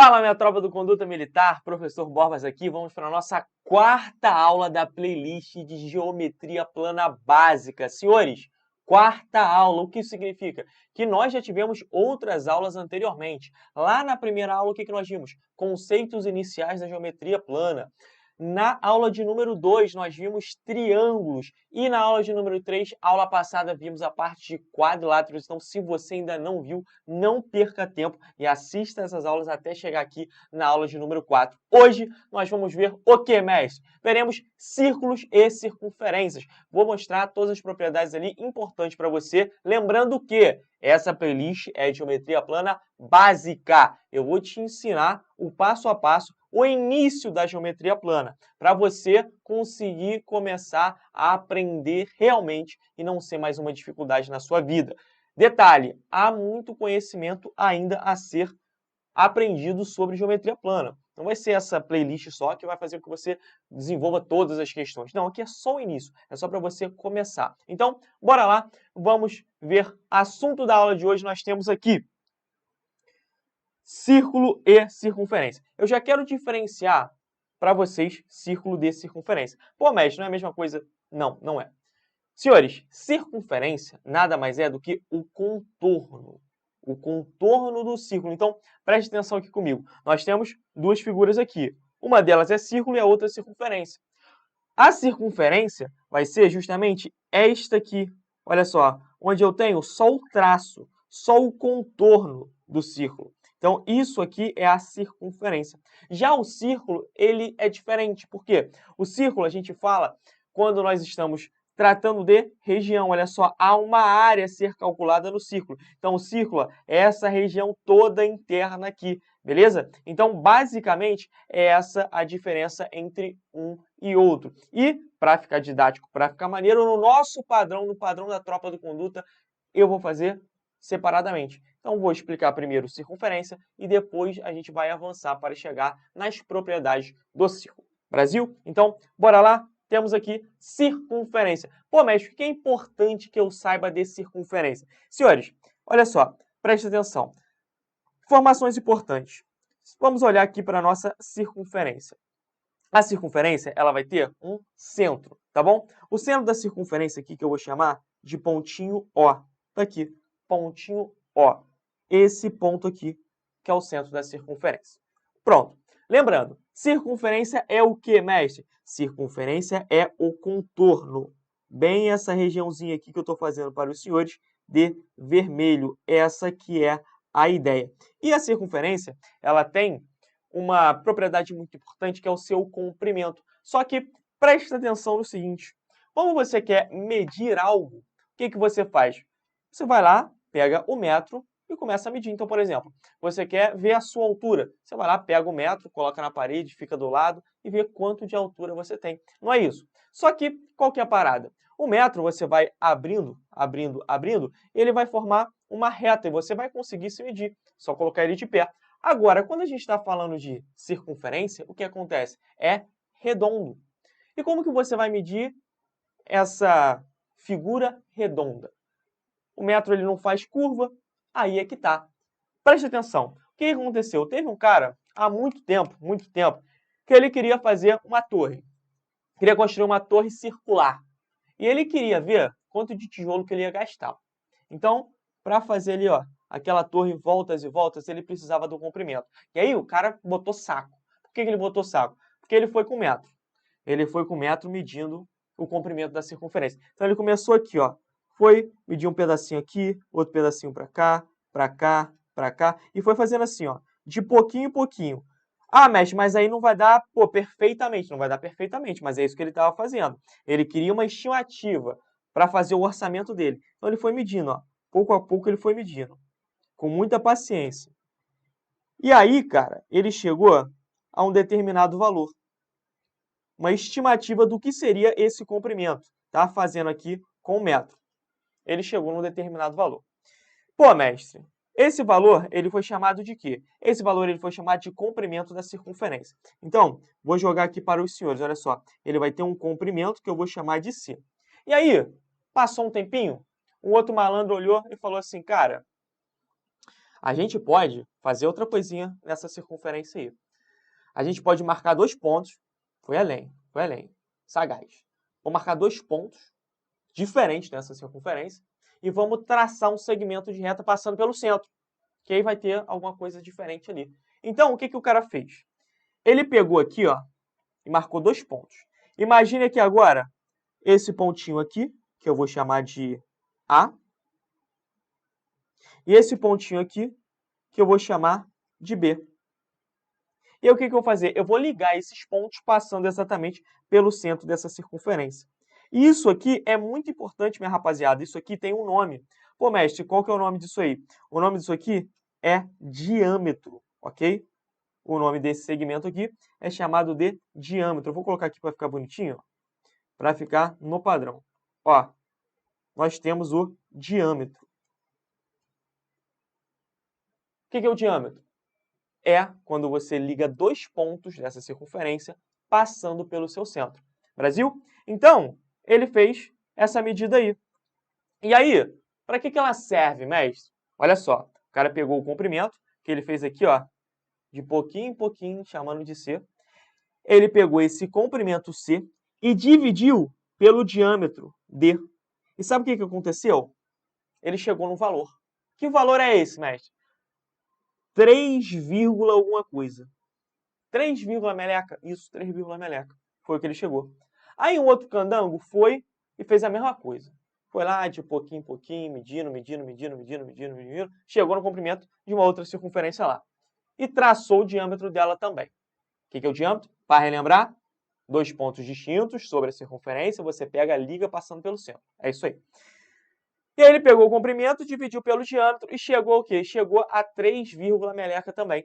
Fala, minha tropa do Conduta Militar, professor Borbas aqui. Vamos para a nossa quarta aula da playlist de Geometria Plana Básica. Senhores, quarta aula, o que isso significa? Que nós já tivemos outras aulas anteriormente. Lá na primeira aula, o que nós vimos? Conceitos iniciais da geometria plana. Na aula de número 2, nós vimos triângulos. E na aula de número 3, aula passada, vimos a parte de quadriláteros. Então, se você ainda não viu, não perca tempo e assista essas aulas até chegar aqui na aula de número 4. Hoje, nós vamos ver o que, mestre? Veremos círculos e circunferências. Vou mostrar todas as propriedades ali importantes para você. Lembrando que essa playlist é de geometria plana básica. Eu vou te ensinar o passo a passo, o início da geometria plana, para você conseguir começar a aprender realmente e não ser mais uma dificuldade na sua vida. Detalhe, há muito conhecimento ainda a ser aprendido sobre geometria plana. Não vai ser essa playlist só que vai fazer com que você desenvolva todas as questões. Não, aqui é só o início, é só para você começar. Então, bora lá, vamos ver assunto da aula de hoje. Nós temos aqui círculo e circunferência. Eu já quero diferenciar para vocês círculo de circunferência. Pô, mestre, não é a mesma coisa? Não, não é. Senhores, circunferência nada mais é do que o contorno do círculo. Então, preste atenção aqui comigo. Nós temos duas figuras aqui. Uma delas é círculo e a outra é circunferência. A circunferência vai ser justamente esta aqui. Olha só, onde eu tenho só o traço, só o contorno do círculo. Então, isso aqui é a circunferência. Já o círculo, ele é diferente. Por quê? O círculo, a gente fala quando nós estamos tratando de região. Olha só, há uma área a ser calculada no círculo. Então, o círculo é essa região toda interna aqui, beleza? Então, basicamente, é essa a diferença entre um e outro. E, para ficar didático, para ficar maneiro, no nosso padrão, no padrão da tropa do Conduta, eu vou fazer separadamente. Então, vou explicar primeiro circunferência e depois a gente vai avançar para chegar nas propriedades do círculo. Brasil? Então, bora lá? Temos aqui circunferência. Pô, mestre, o que é importante que eu saiba de circunferência? Senhores, olha só, preste atenção. Informações importantes. Vamos olhar aqui para a nossa circunferência. A circunferência, ela vai ter um centro, tá bom? O centro da circunferência aqui, que eu vou chamar de pontinho O. Tá aqui, pontinho O. Esse ponto aqui, que é o centro da circunferência. Pronto. Lembrando, circunferência é o que, mestre? Circunferência é o contorno. Bem essa regiãozinha aqui que eu estou fazendo para os senhores de vermelho. Essa que é a ideia. E a circunferência, ela tem uma propriedade muito importante, que é o seu comprimento. Só que preste atenção no seguinte, quando você quer medir algo, o que você faz? Você vai lá, pega o metro e começa a medir. Então, por exemplo, você quer ver a sua altura. Você vai lá, pega o metro, coloca na parede, fica do lado e vê quanto de altura você tem. Não é isso. Só que, qual que é a parada? O metro você vai abrindo, abrindo, abrindo, e ele vai formar uma reta e você vai conseguir se medir. Só colocar ele de pé. Agora, quando a gente está falando de circunferência, o que acontece? É redondo. E como que você vai medir essa figura redonda? O metro ele não faz curva, aí é que tá. Preste atenção. O que aconteceu? Teve um cara, há muito tempo, que ele queria fazer uma torre. Queria construir uma torre circular. E ele queria ver quanto de tijolo que ele ia gastar. Então, para fazer ali, ó, aquela torre voltas e voltas, ele precisava do comprimento. E aí o cara botou saco. Por que ele botou saco? Porque ele foi com metro. Ele foi com metro medindo o comprimento da circunferência. Então ele começou aqui, ó. Foi medir um pedacinho aqui, outro pedacinho para cá, para cá, para cá. E foi fazendo assim, ó, de pouquinho em pouquinho. Ah, mestre, mas aí não vai dar, pô, perfeitamente. Não vai dar perfeitamente, mas é isso que ele estava fazendo. Ele queria uma estimativa para fazer o orçamento dele. Então ele foi medindo, ó. Pouco a pouco ele foi medindo, com muita paciência. E aí, cara, ele chegou a um determinado valor. Uma estimativa do que seria esse comprimento, tá? Fazendo aqui com o metro. Ele chegou num determinado valor. Pô, mestre, esse valor ele foi chamado de quê? Esse valor ele foi chamado de comprimento da circunferência. Então, vou jogar aqui para os senhores, olha só. Ele vai ter um comprimento que eu vou chamar de C. E aí, passou um tempinho, um outro malandro olhou e falou assim, cara, A gente pode fazer outra coisinha nessa circunferência aí. A gente pode marcar 2 pontos. Foi além, sagaz. Vou marcar 2 pontos diferentes nessa circunferência e vamos traçar um segmento de reta passando pelo centro, que aí vai ter alguma coisa diferente ali. Então, o que o cara fez? Ele pegou aqui, ó, e marcou 2 pontos. Imagine aqui agora esse pontinho aqui, que eu vou chamar de A, e esse pontinho aqui, que eu vou chamar de B. E aí, o que eu vou fazer? Eu vou ligar esses pontos passando exatamente pelo centro dessa circunferência. E isso aqui é muito importante, minha rapaziada. Isso aqui tem um nome. Pô, mestre, qual que é o nome disso aí? O nome disso aqui é diâmetro, ok? O nome desse segmento aqui é chamado de diâmetro. Eu vou colocar aqui para ficar bonitinho, para ficar no padrão. Ó, nós temos o diâmetro. O que é o diâmetro? É quando você liga 2 pontos dessa circunferência passando pelo seu centro. Brasil? Então, ele fez essa medida aí. E aí, para que ela serve, mestre? Olha só, o cara pegou o comprimento, que ele fez aqui, ó, de pouquinho em pouquinho, chamando de C. Ele pegou esse comprimento C e dividiu pelo diâmetro D. E sabe o que aconteceu? Ele chegou no valor. Que valor é esse, mestre? 3, alguma coisa. 3, meleca? Isso, 3, meleca. Foi o que ele chegou. Aí um outro candango foi e fez a mesma coisa. Foi lá de pouquinho em pouquinho, medindo. Chegou no comprimento de uma outra circunferência lá. E traçou o diâmetro dela também. O que é o diâmetro? Para relembrar, 2 pontos distintos sobre a circunferência, você pega a liga passando pelo centro. É isso aí. E aí ele pegou o comprimento, dividiu pelo diâmetro e chegou ao quê? Chegou a 3, meleca também.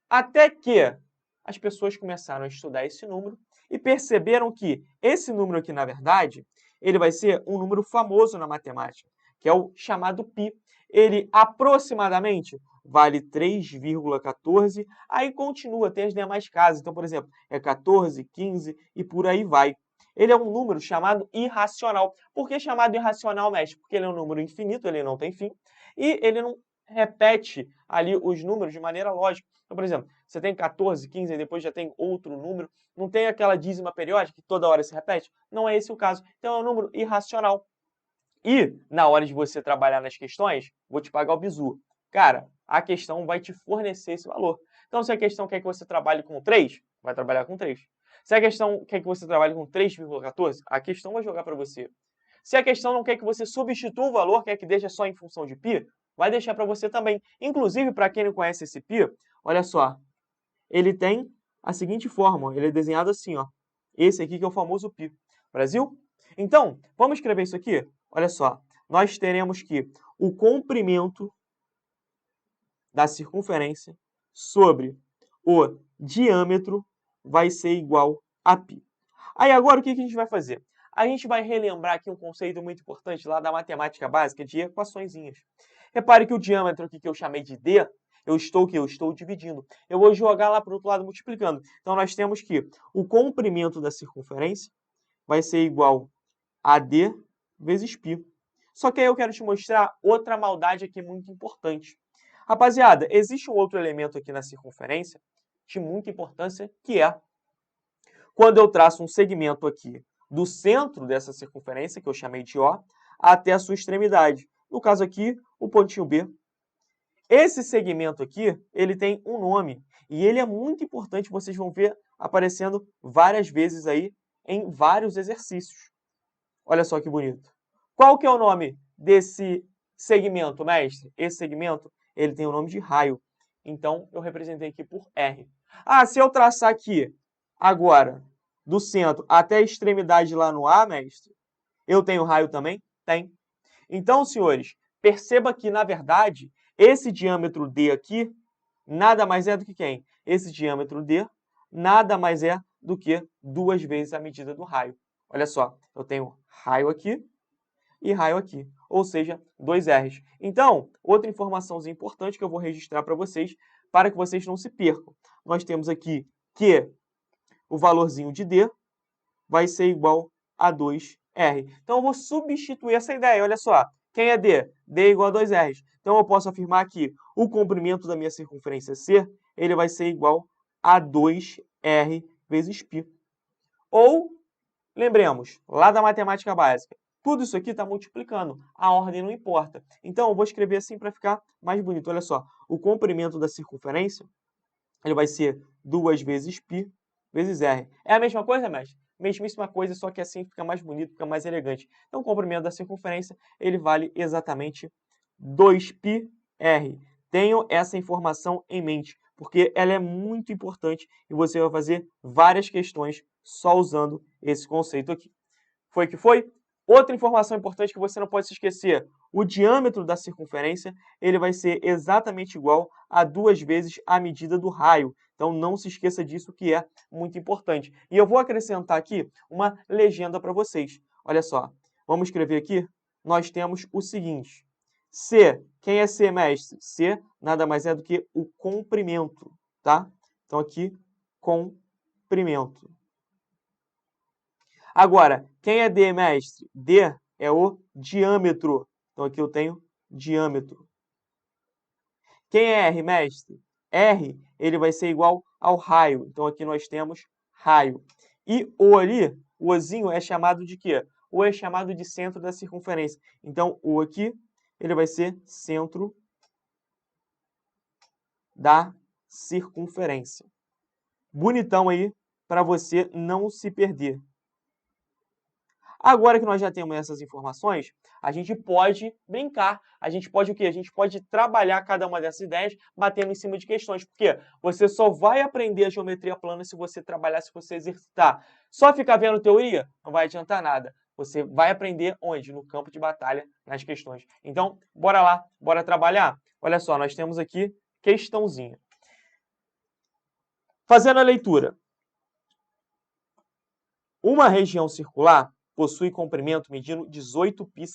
Até que as pessoas começaram a estudar esse número e perceberam que esse número aqui, na verdade, ele vai ser um número famoso na matemática, que é o chamado π. Ele aproximadamente vale 3,14, aí continua, tem as demais casas. Então, por exemplo, é 14, 15 e por aí vai. Ele é um número chamado irracional. Por que chamado irracional, mestre? Porque ele é um número infinito, ele não tem fim, e ele não repete ali os números de maneira lógica. Então, por exemplo, você tem 14, 15 e depois já tem outro número, não tem aquela dízima periódica que toda hora se repete? Não é esse o caso. Então é um número irracional. E, na hora de você trabalhar nas questões, vou te pagar o bizu. Cara, a questão vai te fornecer esse valor. Então, se a questão quer que você trabalhe com 3, vai trabalhar com 3. Se a questão quer que você trabalhe com 3,14, a questão vai jogar para você. Se a questão não quer que você substitua o valor, quer que deixe só em função de π, vai deixar para você também. Inclusive, para quem não conhece esse π, olha só, ele tem a seguinte forma, ele é desenhado assim, ó. Esse aqui que é o famoso π. Brasil? Então, vamos escrever isso aqui? Olha só, nós teremos que o comprimento da circunferência sobre o diâmetro vai ser igual a π. Aí agora o que a gente vai fazer? A gente vai relembrar aqui um conceito muito importante lá da matemática básica de equaçõezinhas. Repare que o diâmetro aqui que eu chamei de D, eu estou dividindo. Eu vou jogar lá para o outro lado multiplicando. Então nós temos que o comprimento da circunferência vai ser igual a D vezes π. Só que aí eu quero te mostrar outra maldade aqui muito importante. Rapaziada, existe um outro elemento aqui na circunferência de muita importância, que é quando eu traço um segmento aqui do centro dessa circunferência, que eu chamei de O, até a sua extremidade. No caso aqui, o pontinho B. Esse segmento aqui, ele tem um nome, e ele é muito importante, vocês vão ver aparecendo várias vezes aí em vários exercícios. Olha só que bonito. Qual que é o nome desse segmento, mestre? Esse segmento, ele tem o nome de raio. Então, eu representei aqui por R. Ah, se eu traçar aqui, agora, do centro até a extremidade lá no A, mestre, eu tenho raio também? Tem. Então, senhores, perceba que, na verdade, esse diâmetro D aqui nada mais é do que quem? Esse diâmetro D nada mais é do que 2 vezes a medida do raio. Olha só, eu tenho raio aqui e raio aqui, ou seja, 2 R's. Então, outra informaçãozinha importante que eu vou registrar para vocês que vocês não se percam. Nós temos aqui que o valorzinho de D vai ser igual a 2R. Então, eu vou substituir essa ideia. Olha só, quem é D? D é igual a 2R's. Então, eu posso afirmar que o comprimento da minha circunferência C, ele vai ser igual a 2r vezes π. Ou, lembremos, lá da matemática básica, tudo isso aqui está multiplicando, a ordem não importa. Então, eu vou escrever assim para ficar mais bonito. Olha só, o comprimento da circunferência, ele vai ser 2 vezes π vezes r. É a mesma coisa, mestre? Mesmíssima coisa, só que assim fica mais bonito, fica mais elegante. Então, o comprimento da circunferência, ele vale exatamente 2πr. Tenham essa informação em mente, porque ela é muito importante e você vai fazer várias questões só usando esse conceito aqui. Foi que foi? Outra informação importante que você não pode se esquecer, o diâmetro da circunferência ele vai ser exatamente igual a 2 vezes a medida do raio. Então, não se esqueça disso, que é muito importante. E eu vou acrescentar aqui uma legenda para vocês. Olha só, vamos escrever aqui, nós temos o seguinte, C, quem é C, mestre? C nada mais é do que o comprimento, tá? Então, aqui, comprimento. Agora, quem é D, mestre? D é o diâmetro. Então, aqui eu tenho diâmetro. Quem é R, mestre? R, ele vai ser igual ao raio. Então, aqui nós temos raio. E O ali, o Ozinho, é chamado de quê? O é chamado de centro da circunferência. Então, O aqui, ele vai ser centro da circunferência. Bonitão aí, para você não se perder. Agora que nós já temos essas informações, a gente pode brincar. A gente pode o quê? A gente pode trabalhar cada uma dessas ideias batendo em cima de questões. Porque você só vai aprender a geometria plana se você trabalhar, se você exercitar. Só ficar vendo teoria não vai adiantar nada. Você vai aprender onde? No campo de batalha, nas questões. Então, bora lá, bora trabalhar? Olha só, nós temos aqui questãozinha. Fazendo a leitura. Uma região circular possui comprimento medindo 18 π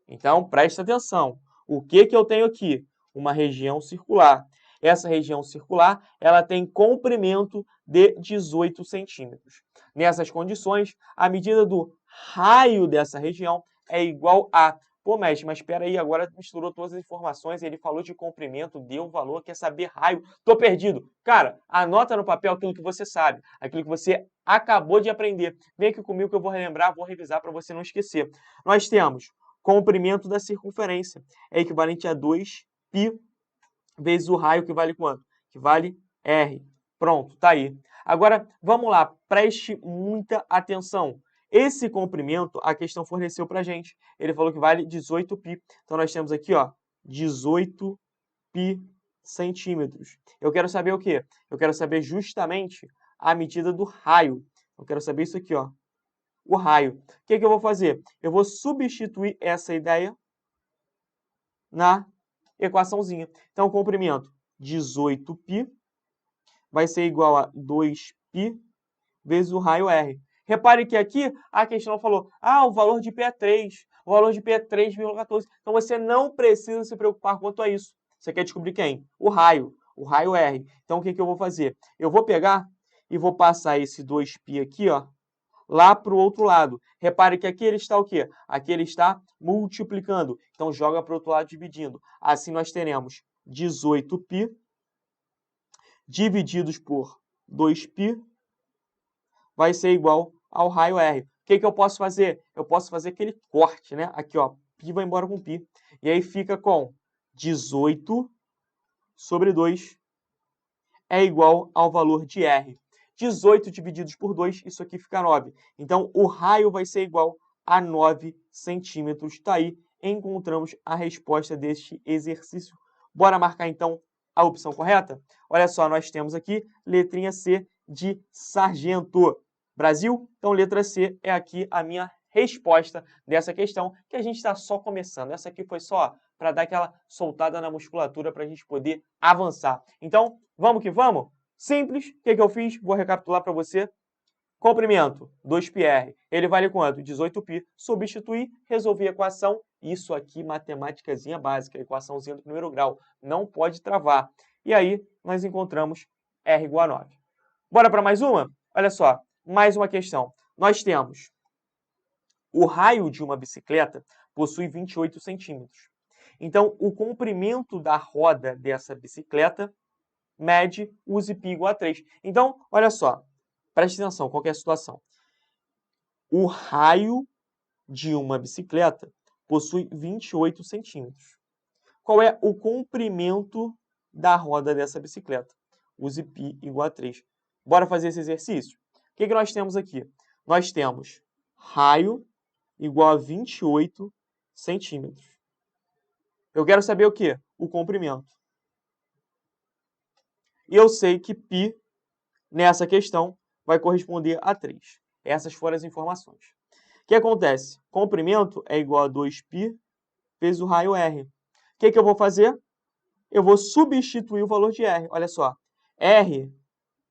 Então, presta atenção. O que eu tenho aqui? Uma região circular. Essa região circular ela tem comprimento de 18 centímetros. Nessas condições, a medida do raio dessa região é igual a... Pô, mestre, mas espera aí, agora misturou todas as informações, ele falou de comprimento, deu um valor, quer saber raio. Tô perdido. Cara, anota no papel aquilo que você sabe, aquilo que você acabou de aprender. Vem aqui comigo que eu vou relembrar, vou revisar para você não esquecer. Nós temos comprimento da circunferência, é equivalente a 2π vezes o raio, que vale quanto? Que vale R. Pronto, tá aí. Agora, vamos lá, preste muita atenção. Esse comprimento, a questão forneceu para a gente. Ele falou que vale 18π. Então, nós temos aqui, ó, 18π centímetros. Eu quero saber o quê? Eu quero saber justamente a medida do raio. Eu quero saber isso aqui, ó, o raio. O que eu vou fazer? Eu vou substituir essa ideia na equaçãozinha. Então, o comprimento 18π vai ser igual a 2π vezes o raio R. Repare que aqui a questão falou, o valor de π é 3, o valor de π é 3,14. Então, você não precisa se preocupar quanto a isso. Você quer descobrir quem? O raio R. Então, o que eu vou fazer? Eu vou pegar e vou passar esse 2π aqui, ó, lá para o outro lado. Repare que aqui ele está o quê? Aqui ele está multiplicando. Então, joga para o outro lado dividindo. Assim, nós teremos 18π divididos por 2π vai ser igual ao raio R. O que eu posso fazer? Eu posso fazer aquele corte, né? Aqui, ó, π vai embora com π. E aí fica com 18 sobre 2 é igual ao valor de R. 18 divididos por 2, isso aqui fica 9. Então, o raio vai ser igual a 9 centímetros. Está aí, encontramos a resposta deste exercício. Bora marcar, então, a opção correta? Olha só, nós temos aqui letrinha C de sargento. Brasil? Então, letra C é aqui a minha resposta dessa questão, que a gente está só começando. Essa aqui foi só para dar aquela soltada na musculatura para a gente poder avançar. Então, vamos que vamos? Simples. O que eu fiz? Vou recapitular para você. Comprimento, 2πr. Ele vale quanto? 18π. Substituir, resolver a equação. Isso aqui, matemáticazinha básica, equaçãozinha do primeiro grau. Não pode travar. E aí, nós encontramos R igual a 9. Bora para mais uma? Olha só, mais uma questão. Nós temos o raio de uma bicicleta possui 28 centímetros. Então, o comprimento da roda dessa bicicleta mede use π igual a 3. Então, olha só, preste atenção, qual que é a situação? O raio de uma bicicleta possui 28 centímetros. Qual é o comprimento da roda dessa bicicleta? Use π igual a 3. Bora fazer esse exercício? O que nós temos aqui? Nós temos raio igual a 28 centímetros. Eu quero saber o quê? O comprimento. E eu sei que π, nessa questão, vai corresponder a 3. Essas foram as informações. O que acontece? Comprimento é igual a 2π vezes o raio r. O que eu vou fazer? Eu vou substituir o valor de r. Olha só, r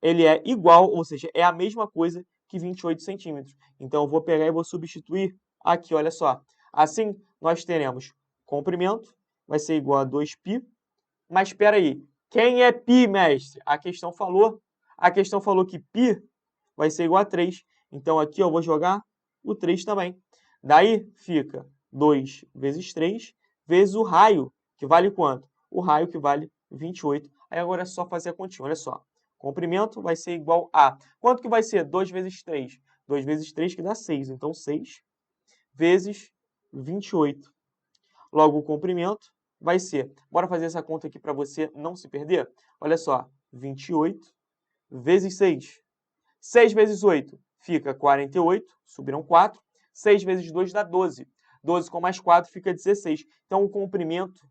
ele é igual, ou seja, é a mesma coisa que 28 centímetros. Então, eu vou pegar e vou substituir aqui, olha só. Assim, nós teremos comprimento, vai ser igual a 2π. Mas espera aí, quem é π, mestre? A questão falou que π vai ser igual a 3. Então, aqui eu vou jogar o 3 também. Daí, fica 2 vezes 3 vezes o raio, que vale quanto? O raio que vale 28. Aí agora é só fazer a continha, olha só. Comprimento vai ser igual a... Quanto que vai ser? 2 vezes 3. 2 vezes 3 que dá 6. Então, 6 vezes 28. Logo, o comprimento vai ser... Bora fazer essa conta aqui para você não se perder? Olha só. 28 vezes 6. 6 vezes 8 fica 48. Subiram 4. 6 vezes 2 dá 12. 12 com mais 4 fica 16. Então, o comprimento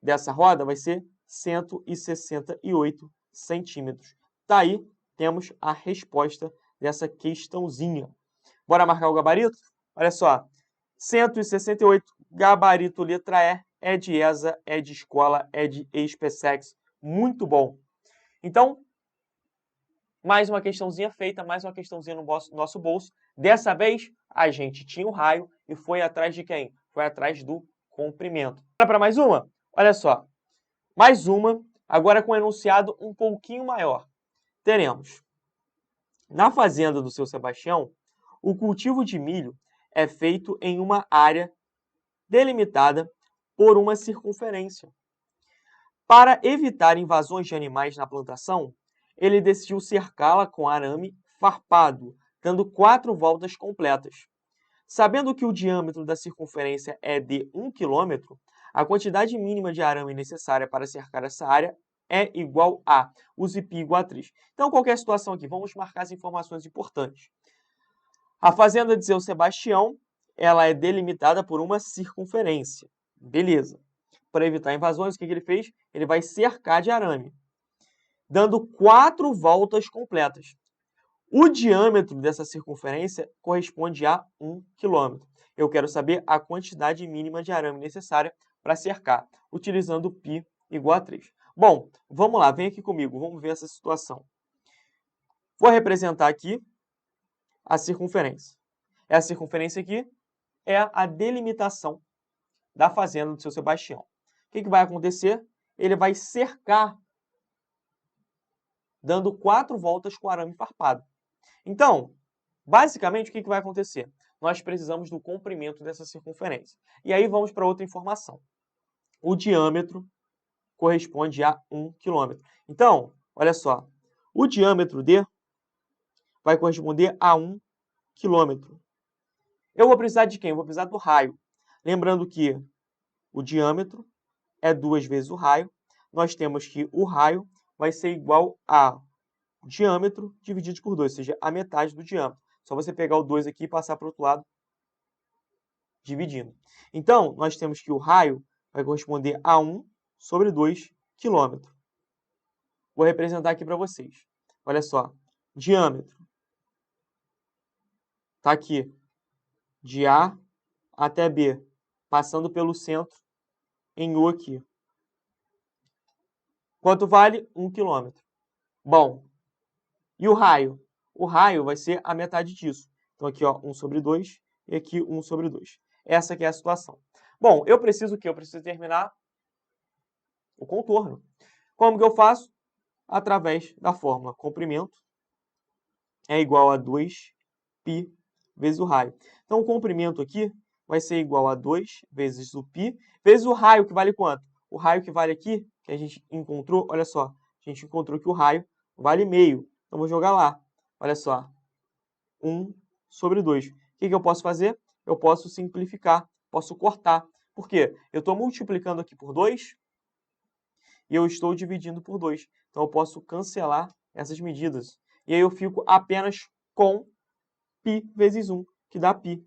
dessa roda vai ser 168 centímetros. Tá aí, temos a resposta dessa questãozinha. Bora marcar o gabarito? Olha só, 168, gabarito letra E, é de ESA, é de escola, é de SpaceX. Muito bom. Então, mais uma questãozinha feita, mais uma questãozinha no nosso bolso. Dessa vez, a gente tinha o raio e foi atrás de quem? Foi atrás do comprimento. Bora para mais uma? Olha só, mais uma, agora com um enunciado um pouquinho maior. Teremos, na fazenda do seu Sebastião, o cultivo de milho é feito em uma área delimitada por uma circunferência. Para evitar invasões de animais na plantação, ele decidiu cercá-la com arame farpado, dando 4 voltas completas. Sabendo que o diâmetro da circunferência é de 1 km, a quantidade mínima de arame necessária para cercar essa área é igual a, use π igual a 3. Então, qualquer situação aqui, vamos marcar as informações importantes. A fazenda de seu Sebastião, ela é delimitada por uma circunferência. Beleza. Para evitar invasões, o que ele fez? Ele vai cercar de arame, dando 4 voltas completas. O diâmetro dessa circunferência corresponde a 1 km. Eu quero saber a quantidade mínima de arame necessária para cercar, utilizando π igual a 3. Bom, vamos lá, vem aqui comigo, vamos ver essa situação. Vou representar aqui a circunferência. Essa circunferência aqui é a delimitação da fazenda do seu Sebastião. O que vai acontecer? Ele vai cercar, dando 4 voltas com arame farpado. Então, basicamente, o que vai acontecer? Nós precisamos do comprimento dessa circunferência. E aí vamos para outra informação. O diâmetro corresponde a 1 km. Então, olha só, o diâmetro D vai corresponder a 1 km. Eu vou precisar de quem? Eu vou precisar do raio. Lembrando que o diâmetro é 2 vezes o raio. Nós temos que o raio vai ser igual a diâmetro dividido por 2, ou seja, a metade do diâmetro. Só você pegar o 2 aqui e passar para o outro lado, dividindo. Então, nós temos que o raio vai corresponder a 1 sobre 2 km. Vou representar aqui para vocês. Olha só, diâmetro. Está aqui, de A até B, passando pelo centro em O aqui. Quanto vale? 1 km. Bom, e o raio? O raio vai ser a metade disso. Então, aqui, ó, 1 sobre 2 e aqui 1 sobre 2. Essa aqui é a situação. Bom, eu preciso o quê? Eu preciso terminar o contorno. Como que eu faço? Através da fórmula comprimento é igual a 2π vezes o raio. Então, o comprimento aqui vai ser igual a 2 vezes o π, vezes o raio, que vale quanto? O raio que vale aqui, que a gente encontrou, olha só, a gente encontrou que o raio vale meio. Então, vou jogar lá. Olha só, 1 sobre 2. O que eu posso fazer? Eu posso simplificar, posso cortar. Por quê? Eu estou multiplicando aqui por 2 e eu estou dividindo por 2. Então, eu posso cancelar essas medidas. E aí eu fico apenas com π vezes 1, que dá π.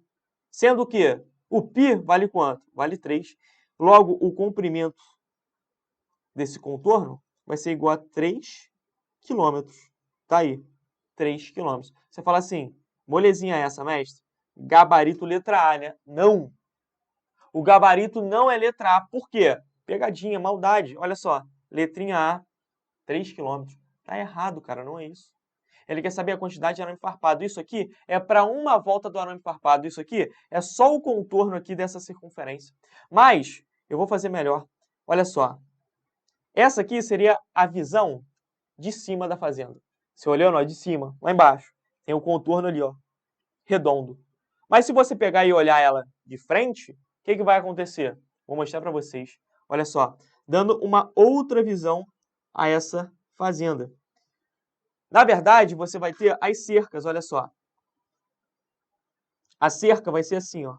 Sendo que o π vale quanto? Vale 3. Logo, o comprimento desse contorno vai ser igual a 3 km. Tá aí, 3 km. Você fala assim, molezinha essa, mestre? Gabarito letra A, né? Não! O gabarito não é letra A. Por quê? Pegadinha, maldade. Olha só, letrinha A, 3 km. Tá errado, cara, não é isso. Ele quer saber a quantidade de arame farpado. Isso aqui é para uma volta do arame farpado. Isso aqui é só o contorno aqui dessa circunferência. Mas eu vou fazer melhor. Olha só. Essa aqui seria a visão de cima da fazenda. Você olhando, ó, de cima, lá embaixo. Tem o contorno ali, ó, redondo. Mas se você pegar e olhar ela de frente, o que vai acontecer? Vou mostrar para vocês. Olha só. Dando uma outra visão a essa fazenda. Na verdade, você vai ter as cercas, olha só. A cerca vai ser assim, ó.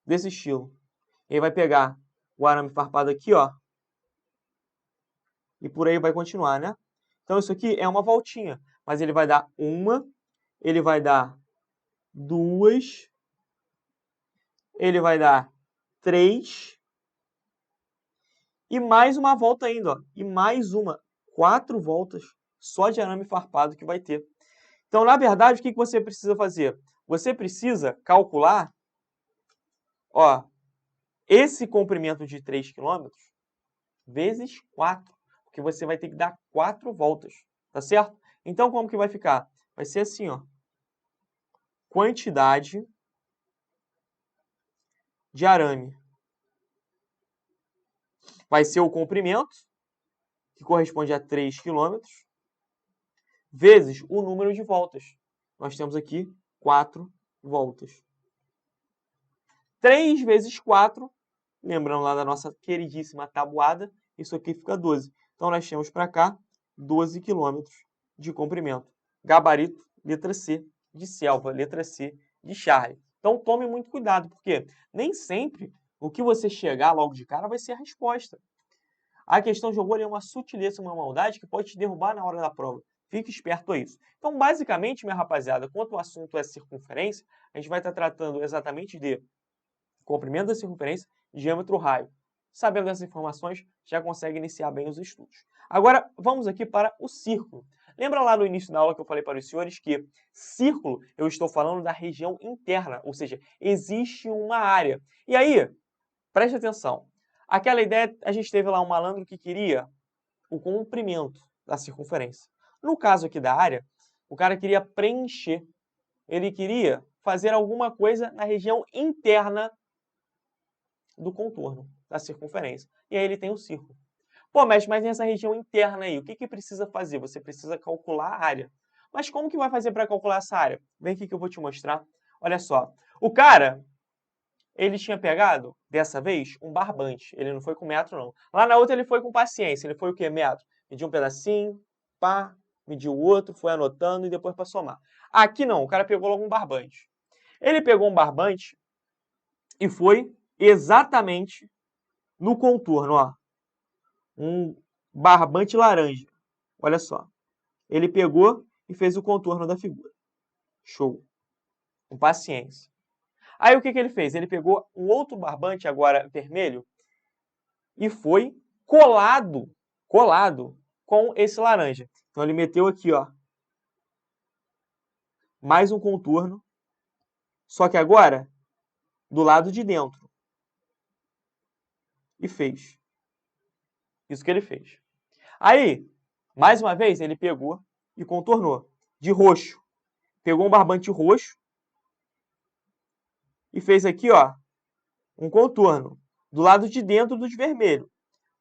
Desse estilo. E aí vai pegar o arame farpado aqui, ó. E por aí vai continuar, né? Então, isso aqui é uma voltinha. Mas ele vai dar uma, ele vai dar duas, ele vai dar 3. E mais uma volta ainda, ó. E mais uma. 4 voltas só de arame farpado que vai ter. Então, na verdade, o que você precisa fazer? Você precisa calcular, ó, esse comprimento de 3 km vezes 4, porque você vai ter que dar 4 voltas, tá certo? Então, como que vai ficar? Vai ser assim, ó. Quantidade de arame vai ser o comprimento, que corresponde a 3 km, vezes o número de voltas. Nós temos aqui 4 voltas. 3 vezes 4, lembrando lá da nossa queridíssima tabuada, isso aqui fica 12. Então, nós temos para cá 12 km de comprimento. Gabarito, letra C de selva, letra C de Charlie. Então, tome muito cuidado, porque nem sempre o que você chegar logo de cara vai ser a resposta. A questão jogou ali uma sutileza, uma maldade que pode te derrubar na hora da prova. Fique esperto a isso. Então, basicamente, minha rapaziada, quanto o assunto é circunferência, a gente vai estar tratando exatamente de comprimento da circunferência, diâmetro, raio. Sabendo dessas informações, já consegue iniciar bem os estudos. Agora, vamos aqui para o círculo. Lembra lá no início da aula que eu falei para os senhores que círculo, eu estou falando da região interna, ou seja, existe uma área. E aí, preste atenção. Aquela ideia, a gente teve lá um malandro que queria o comprimento da circunferência. No caso aqui da área, o cara queria preencher. Ele queria fazer alguma coisa na região interna do contorno, da circunferência. E aí ele tem o círculo. Pô, mestre, mas nessa região interna aí, o que precisa fazer? Você precisa calcular a área. Mas como que vai fazer para calcular essa área? Vem aqui que eu vou te mostrar. Olha só. O cara, ele tinha pegado, dessa vez, um barbante. Ele não foi com metro, não. Lá na outra ele foi com paciência. Ele foi o quê? Metro. Mediu um pedacinho, pá, mediu o outro, foi anotando e depois para somar. Aqui não, o cara pegou logo um barbante. Ele pegou um barbante e foi exatamente no contorno, ó. Um barbante laranja. Olha só. Ele pegou e fez o contorno da figura. Show. Com paciência. Aí o que ele fez? Ele pegou um outro barbante, agora vermelho, e foi colado com esse laranja. Então ele meteu aqui, ó, mais um contorno, só que agora do lado de dentro. E fez. Isso que ele fez. Aí, mais uma vez, ele pegou e contornou de roxo. Pegou um barbante roxo e fez aqui, ó, um contorno do lado de dentro do de vermelho.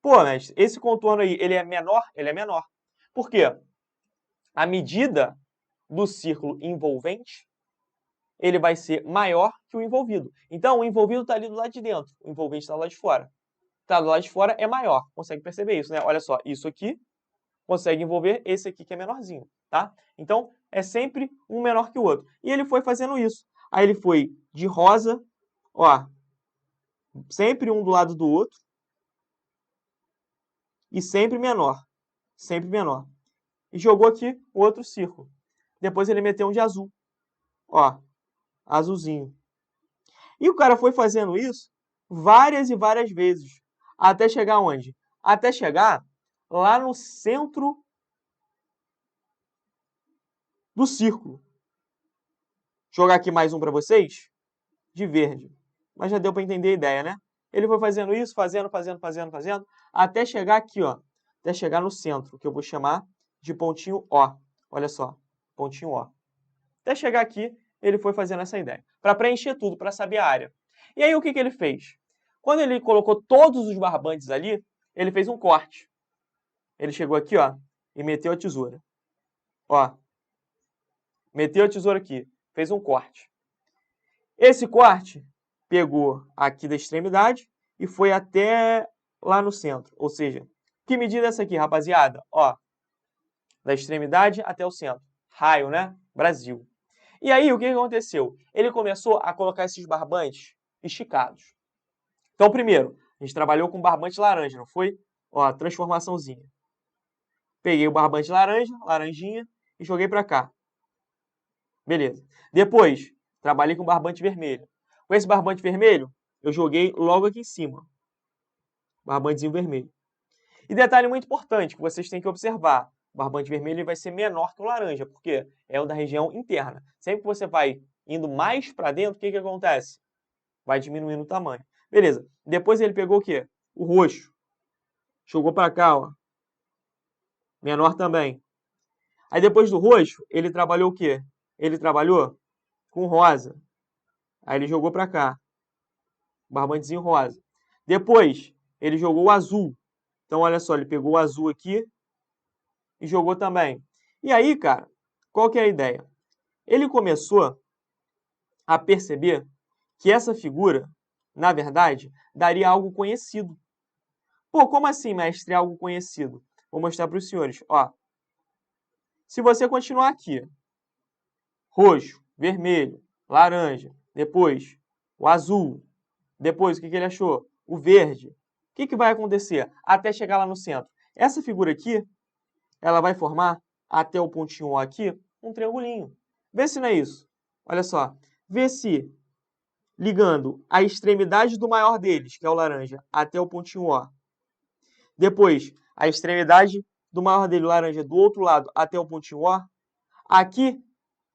Pô, mestre, esse contorno aí, ele é menor? Ele é menor. Por quê? A medida do círculo envolvente, ele vai ser maior que o envolvido. Então, o envolvido está ali do lado de dentro, o envolvente está do lado de fora. Está do lado de fora é maior, consegue perceber isso, né? Olha só, isso aqui consegue envolver esse aqui que é menorzinho, tá? Então, é sempre um menor que o outro. E ele foi fazendo isso. Aí ele foi de rosa, ó, sempre um do lado do outro, e sempre menor, sempre menor. E jogou aqui o outro círculo. Depois ele meteu um de azul, ó, azulzinho. E o cara foi fazendo isso várias e várias vezes, até chegar onde? Até chegar lá no centro do círculo. Jogar aqui mais um para vocês, de verde. Mas já deu para entender a ideia, né? Ele foi fazendo isso, fazendo, até chegar aqui, ó. Até chegar no centro, que eu vou chamar de pontinho O. Olha só, pontinho O. Até chegar aqui, ele foi fazendo essa ideia. Para preencher tudo, para saber a área. E aí, o que ele fez? Quando ele colocou todos os barbantes ali, ele fez um corte. Ele chegou aqui, ó, e meteu a tesoura. Ó, meteu a tesoura aqui, fez um corte. Esse corte pegou aqui da extremidade e foi até lá no centro. Ou seja, que medida é essa aqui, rapaziada? Ó, da extremidade até o centro. Raio, né? Brasil. E aí, o que aconteceu? Ele começou a colocar esses barbantes esticados. Então, primeiro, a gente trabalhou com barbante laranja, não foi? Ó, transformaçãozinha. Peguei o barbante laranja, laranjinha, e joguei para cá. Beleza. Depois, trabalhei com barbante vermelho. Com esse barbante vermelho, eu joguei logo aqui em cima. Barbantezinho vermelho. E detalhe muito importante que vocês têm que observar. O barbante vermelho vai ser menor que o laranja, porque é o da região interna. Sempre que você vai indo mais para dentro, o que acontece? Vai diminuindo o tamanho. Beleza. Depois ele pegou o quê? O roxo. Jogou para cá, ó. Menor também. Aí depois do roxo, ele trabalhou o quê? Ele trabalhou com rosa. Aí ele jogou para cá. Barbantezinho rosa. Depois, ele jogou o azul. Então, olha só, ele pegou o azul aqui e jogou também. E aí, cara, qual que é a ideia? Ele começou a perceber que essa figura, na verdade, daria algo conhecido. Pô, como assim, mestre, algo conhecido? Vou mostrar para os senhores. Ó, se você continuar aqui, roxo, vermelho, laranja, depois o azul, depois o que ele achou? O verde. O que vai acontecer até chegar lá no centro? Essa figura aqui, ela vai formar, até o pontinho O aqui, um triangulinho. Vê se não é isso. Olha só. Vê se, ligando a extremidade do maior deles, que é o laranja, até o pontinho O. Depois, a extremidade do maior dele, o laranja, do outro lado, até o pontinho O. Aqui,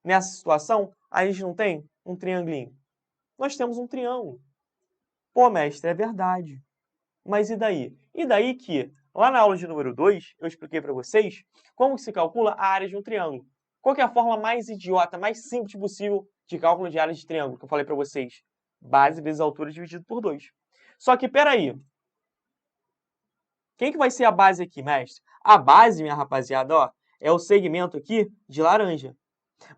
nessa situação, a gente não tem um triangulinho. Nós temos um triângulo. Pô, mestre, é verdade. Mas e daí? E daí que, lá na aula de número 2, eu expliquei para vocês como se calcula a área de um triângulo. Qual que é a forma mais idiota, mais simples possível de cálculo de área de triângulo, que eu falei para vocês? Base vezes altura dividido por 2. Só que, peraí. Quem que vai ser a base aqui, mestre? A base, minha rapaziada, ó, é o segmento aqui de laranja.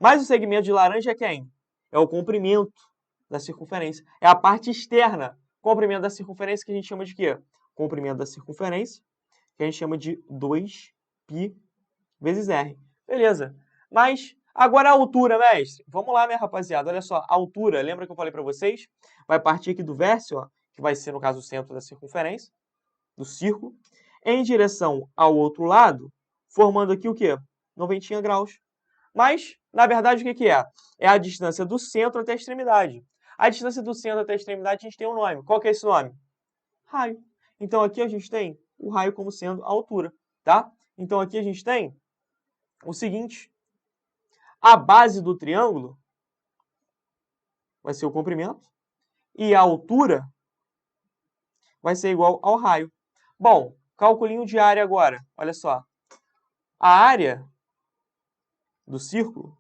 Mas o segmento de laranja é quem? É o comprimento da circunferência. É a parte externa. Comprimento da circunferência que a gente chama de quê? Comprimento da circunferência, que a gente chama de 2π vezes r. Beleza. Mas agora a altura, mestre. Vamos lá, minha rapaziada. Olha só, a altura, lembra que eu falei para vocês? Vai partir aqui do vértice, ó, que vai ser, no caso, o centro da circunferência, do círculo, em direção ao outro lado, formando aqui o quê? 90 graus. Mas, na verdade, o que é? É a distância do centro até a extremidade. A distância do centro até a extremidade a gente tem um nome. Qual que é esse nome? Raio. Então aqui a gente tem o raio como sendo a altura, tá? Então aqui a gente tem o seguinte. A base do triângulo vai ser o comprimento e a altura vai ser igual ao raio. Bom, calculinho de área agora. Olha só. A área do círculo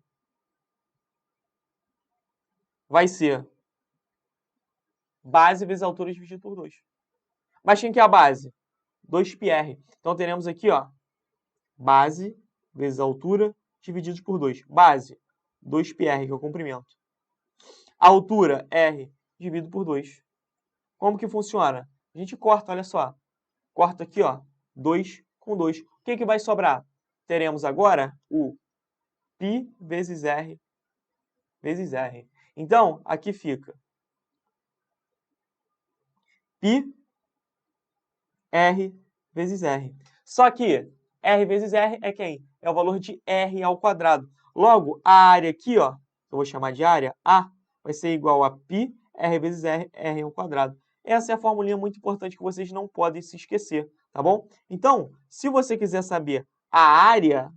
vai ser base vezes altura dividido por 2. Mas quem que é a base? 2πr. Então, teremos aqui, ó, base vezes altura dividido por 2. Base, 2πr, que é o comprimento. A altura, R, dividido por 2. Como que funciona? A gente corta, olha só. Corta aqui, ó, 2 com 2. O que vai sobrar? Teremos agora o π vezes R vezes R. Então, aqui fica π R vezes R. Só que R vezes R é quem? É o valor de R ao quadrado. Logo, a área aqui, ó, que eu vou chamar de área, A, vai ser igual a π R vezes R, R ao quadrado. Essa é a formulinha muito importante que vocês não podem se esquecer, tá bom? Então, se você quiser saber a área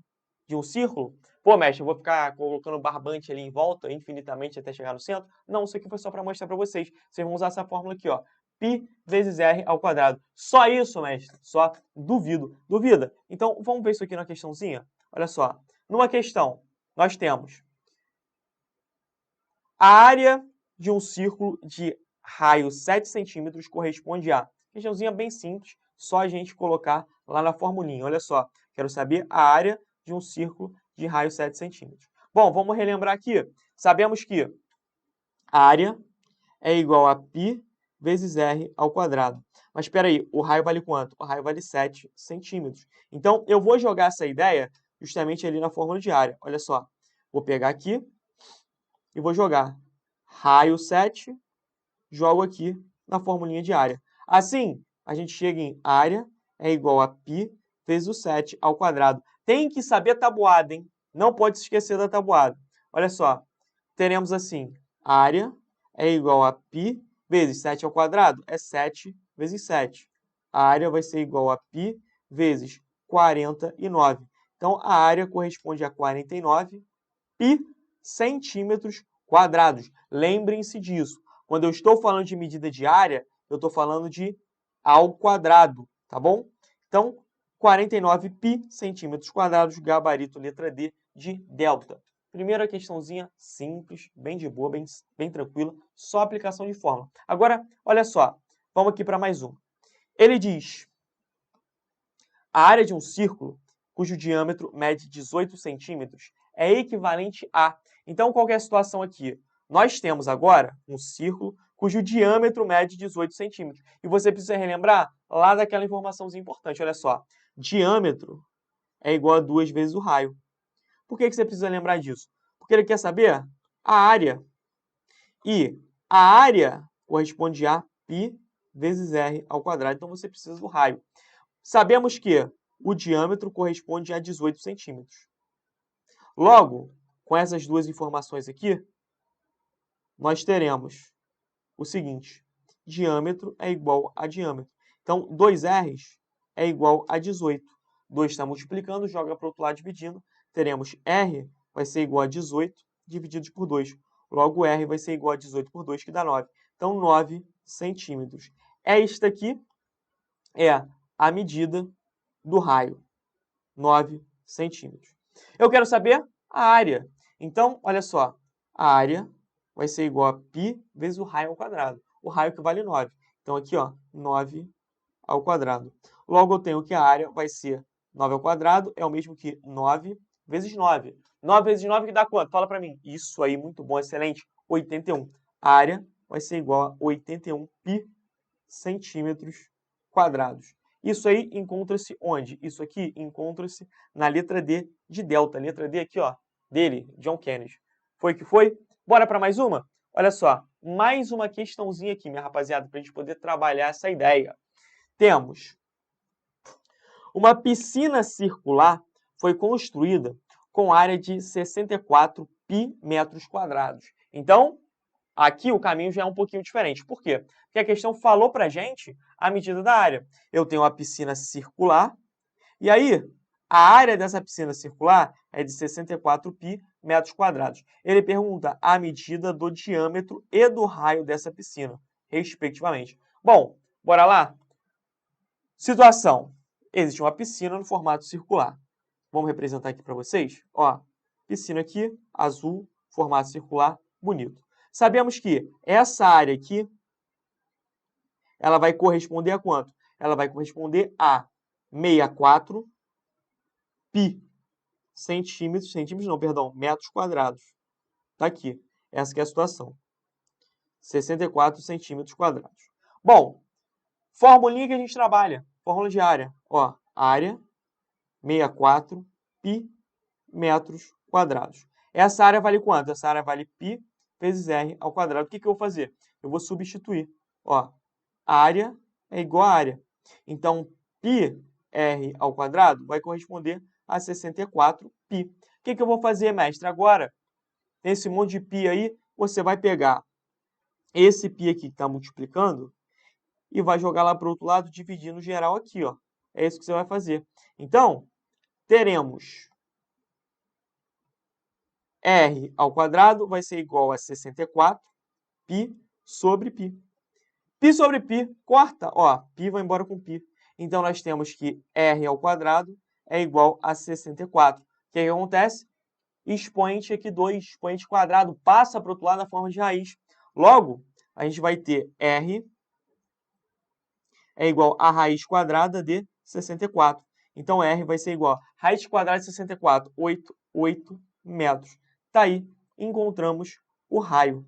de um círculo, pô, mestre, eu vou ficar colocando barbante ali em volta infinitamente até chegar no centro? Não, isso aqui foi só para mostrar para vocês. Vocês vão usar essa fórmula aqui, ó. π vezes R ao quadrado. Só isso, mestre? Só duvido. Duvida? Então, vamos ver isso aqui na questãozinha? Olha só. Numa questão, nós temos a área de um círculo de raio 7 centímetros corresponde a... Questãozinha bem simples, só a gente colocar lá na formulinha. Olha só, quero saber a área de um círculo de raio 7 centímetros. Bom, vamos relembrar aqui. Sabemos que a área é igual a π vezes R ao quadrado. Mas espera aí, o raio vale quanto? O raio vale 7 centímetros. Então, eu vou jogar essa ideia justamente ali na fórmula de área. Olha só, vou pegar aqui e vou jogar raio 7, jogo aqui na formulinha de área. Assim, a gente chega em área é igual a π vezes o 7 ao quadrado. Tem que saber a tabuada, hein? Não pode se esquecer da tabuada. Olha só, teremos assim, área é igual a π vezes 7 ao quadrado, é 7 vezes 7. A área vai ser igual a π vezes 49. Então, a área corresponde a 49 π centímetros quadrados. Lembrem-se disso. Quando eu estou falando de medida de área, eu estou falando de ao quadrado, tá bom? Então, 49 π centímetros quadrados, gabarito letra D de delta. Primeira questãozinha simples, bem de boa, bem tranquila, só aplicação de fórmula. Agora, olha só, vamos aqui para mais um. Ele diz, a área de um círculo, cujo diâmetro mede 18 centímetros, é equivalente a... Então, qual que é a situação aqui? Nós temos agora um círculo cujo diâmetro mede 18 centímetros. E você precisa relembrar lá daquela informaçãozinha importante. Olha só, diâmetro é igual a 2 vezes o raio. Por que você precisa lembrar disso? Porque ele quer saber a área. E a área corresponde a π vezes R ao quadrado. Então, você precisa do raio. Sabemos que o diâmetro corresponde a 18 centímetros. Logo, com essas duas informações aqui, nós teremos o seguinte. Diâmetro é igual a diâmetro. Então, 2R's é igual a 18. 2 está multiplicando, joga para o outro lado dividindo. Teremos R vai ser igual a 18 dividido por 2. Logo, R vai ser igual a 18 por 2, que dá 9. Então, 9 centímetros. Esta aqui é a medida do raio. 9 centímetros. Eu quero saber a área. Então, olha só. A área vai ser igual a π vezes o raio ao quadrado. O raio que vale 9. Então, aqui, ó, 9 ao quadrado. Logo, eu tenho que a área vai ser 9 ao quadrado, é o mesmo que 9 vezes 9. 9 vezes 9 que dá quanto? Fala para mim. Isso aí, muito bom, excelente. 81. A área vai ser igual a 81 π centímetros quadrados. Isso aí encontra-se onde? Isso aqui encontra-se na letra D de delta. Letra D aqui, ó, dele, John Kennedy. Foi que foi? Bora para mais uma? Olha só, mais uma questãozinha aqui, minha rapaziada, para a gente poder trabalhar essa ideia. Temos uma piscina circular foi construída com área de 64 π metros quadrados. Então, aqui o caminho já é um pouquinho diferente. Por quê? Porque a questão falou para a gente a medida da área. Eu tenho uma piscina circular, e aí a área dessa piscina circular é de 64 π metros quadrados. Ele pergunta a medida do diâmetro e do raio dessa piscina, respectivamente. Bom, bora lá? Situação. Existe uma piscina no formato circular. Vamos representar aqui para vocês? Ó, piscina aqui, azul, formato circular, bonito. Sabemos que essa área aqui, ela vai corresponder a quanto? Ela vai corresponder a 64 π metros quadrados. Tá aqui. Essa que é a situação. 64 centímetros quadrados. Bom, formulinha que a gente trabalha, fórmula de área. Ó, área, 64 π metros quadrados. Essa área vale quanto? Essa área vale π vezes r ao quadrado. O que eu vou fazer? Eu vou substituir. Ó, área é igual a área. Então, πr ao quadrado vai corresponder a 64 π. O que eu vou fazer, mestre? Agora, nesse monte de π aí, você vai pegar esse π aqui que está multiplicando e vai jogar lá para o outro lado, dividindo geral aqui, ó. É isso que você vai fazer. Então, teremos r ao quadrado vai ser igual a 64 π sobre π. Π sobre π, corta, ó, π vai embora com π. Então, nós temos que r ao quadrado é igual a 64. O que acontece? Expoente aqui 2, expoente quadrado, passa para o outro lado na forma de raiz. Logo, a gente vai ter r é igual a raiz quadrada de 64. Então, r vai ser igual a raiz quadrada de 64, 8 metros. Tá aí, encontramos o raio.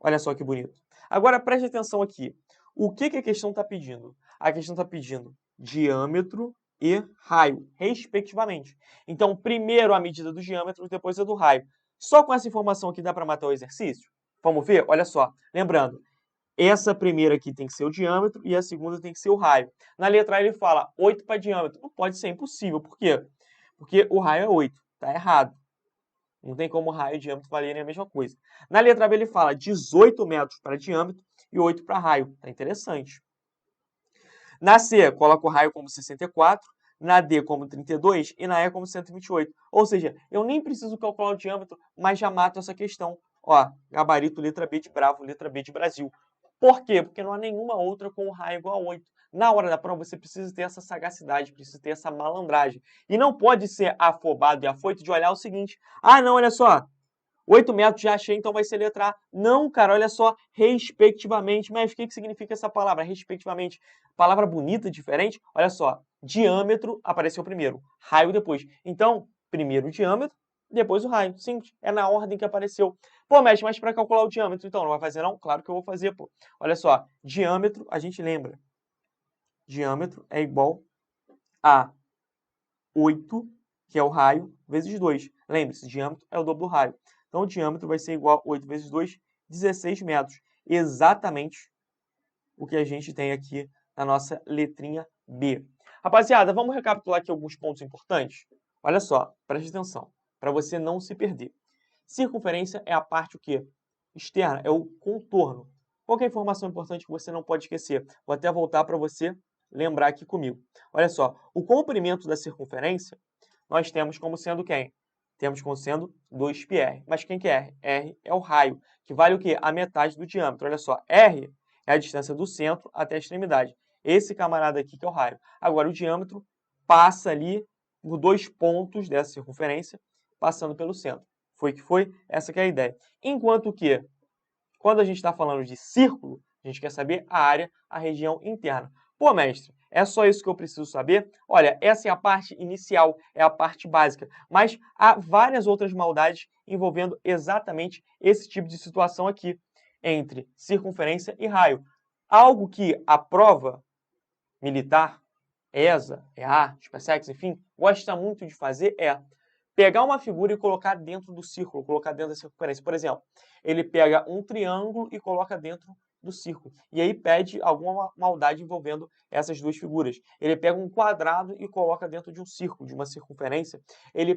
Olha só que bonito. Agora, preste atenção aqui. O que a questão está pedindo? A questão está pedindo diâmetro e raio, respectivamente. Então, primeiro a medida do diâmetro, depois a do raio. Só com essa informação aqui dá para matar o exercício? Vamos ver? Olha só. Lembrando, essa primeira aqui tem que ser o diâmetro e a segunda tem que ser o raio. Na letra A ele fala 8 para diâmetro. Não pode ser, impossível. Por quê? Porque o raio é 8. Está errado. Não tem como raio e diâmetro valerem a mesma coisa. Na letra B ele fala 18 metros para diâmetro e 8 para raio. Tá interessante. Na C, coloca o raio como 64, na D como 32 e na E como 128. Ou seja, eu nem preciso calcular o diâmetro, mas já mato essa questão. Ó, gabarito, letra B de Bravo, letra B de Brasil. Por quê? Porque não há nenhuma outra com o raio igual a 8. Na hora da prova, você precisa ter essa sagacidade, precisa ter essa malandragem. E não pode ser afobado e afoito de olhar o seguinte. Ah, não, olha só. 8 metros já achei, então vai ser letra A. Não, cara, olha só. Respectivamente. Mas o que significa essa palavra? Respectivamente. Palavra bonita, diferente. Olha só. Diâmetro apareceu primeiro. Raio depois. Então, primeiro o diâmetro, depois o raio. Simples. É na ordem que apareceu. Pô, mestre, mas para calcular o diâmetro, então, não vai fazer não? Claro que eu vou fazer, pô. Olha só. Diâmetro, a gente lembra. Diâmetro é igual a 8, que é o raio, vezes 2. Lembre-se, diâmetro é o dobro do raio. Então, o diâmetro vai ser igual a 8 vezes 2, 16 metros. Exatamente o que a gente tem aqui na nossa letrinha B. Rapaziada, vamos recapitular aqui alguns pontos importantes? Olha só, preste atenção, para você não se perder. Circunferência é a parte o quê? Externa, é o contorno. Qual que é a informação importante que você não pode esquecer? Vou até voltar para você lembrar aqui comigo. Olha só, o comprimento da circunferência, nós temos como sendo quem? Temos como sendo 2πr. Mas quem que é R? R é o raio, que vale o quê? A metade do diâmetro. Olha só, R é a distância do centro até a extremidade. Esse camarada aqui que é o raio. Agora, o diâmetro passa ali por 2 pontos dessa circunferência, passando pelo centro. Foi que foi? Essa que é a ideia. Enquanto que, quando a gente está falando de círculo, a gente quer saber a área, a região interna. Pô, mestre, é só isso que eu preciso saber? Olha, essa é a parte inicial, é a parte básica. Mas há várias outras maldades envolvendo exatamente esse tipo de situação aqui, entre circunferência e raio. Algo que a prova militar, ESA, EA, SpaceX, enfim, gosta muito de fazer é pegar uma figura e colocar dentro do círculo, colocar dentro da circunferência. Por exemplo, ele pega um triângulo e coloca dentro do círculo. E aí pede alguma maldade envolvendo essas duas figuras. Ele pega um quadrado e coloca dentro de um círculo, de uma circunferência. Ele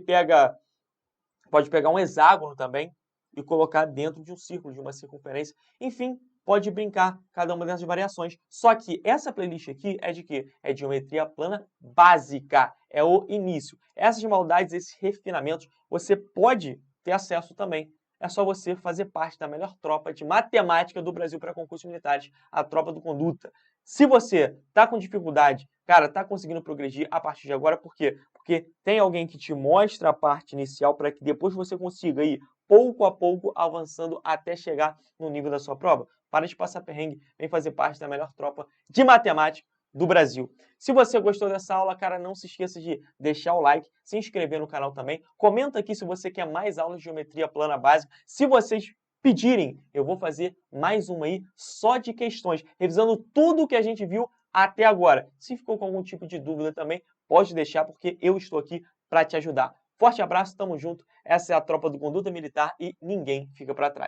pode pegar um hexágono também e colocar dentro de um círculo, de uma circunferência. Enfim, pode brincar cada uma dessas variações. Só que essa playlist aqui é de quê? É de geometria plana básica. É o início. Essas maldades, esses refinamentos, você pode ter acesso também. É só você fazer parte da melhor tropa de matemática do Brasil para concursos militares, a Tropa do Conduta. Se você está com dificuldade, cara, está conseguindo progredir a partir de agora, por quê? Porque tem alguém que te mostra a parte inicial para que depois você consiga ir pouco a pouco avançando até chegar no nível da sua prova. Para de passar perrengue, vem fazer parte da melhor tropa de matemática do Brasil. Se você gostou dessa aula, cara, não se esqueça de deixar o like, se inscrever no canal também. Comenta aqui se você quer mais aulas de geometria plana básica. Se vocês pedirem, eu vou fazer mais uma aí só de questões, revisando tudo o que a gente viu até agora. Se ficou com algum tipo de dúvida também, pode deixar, porque eu estou aqui para te ajudar. Forte abraço, tamo junto. Essa é a Tropa do Conduta Militar e ninguém fica para trás.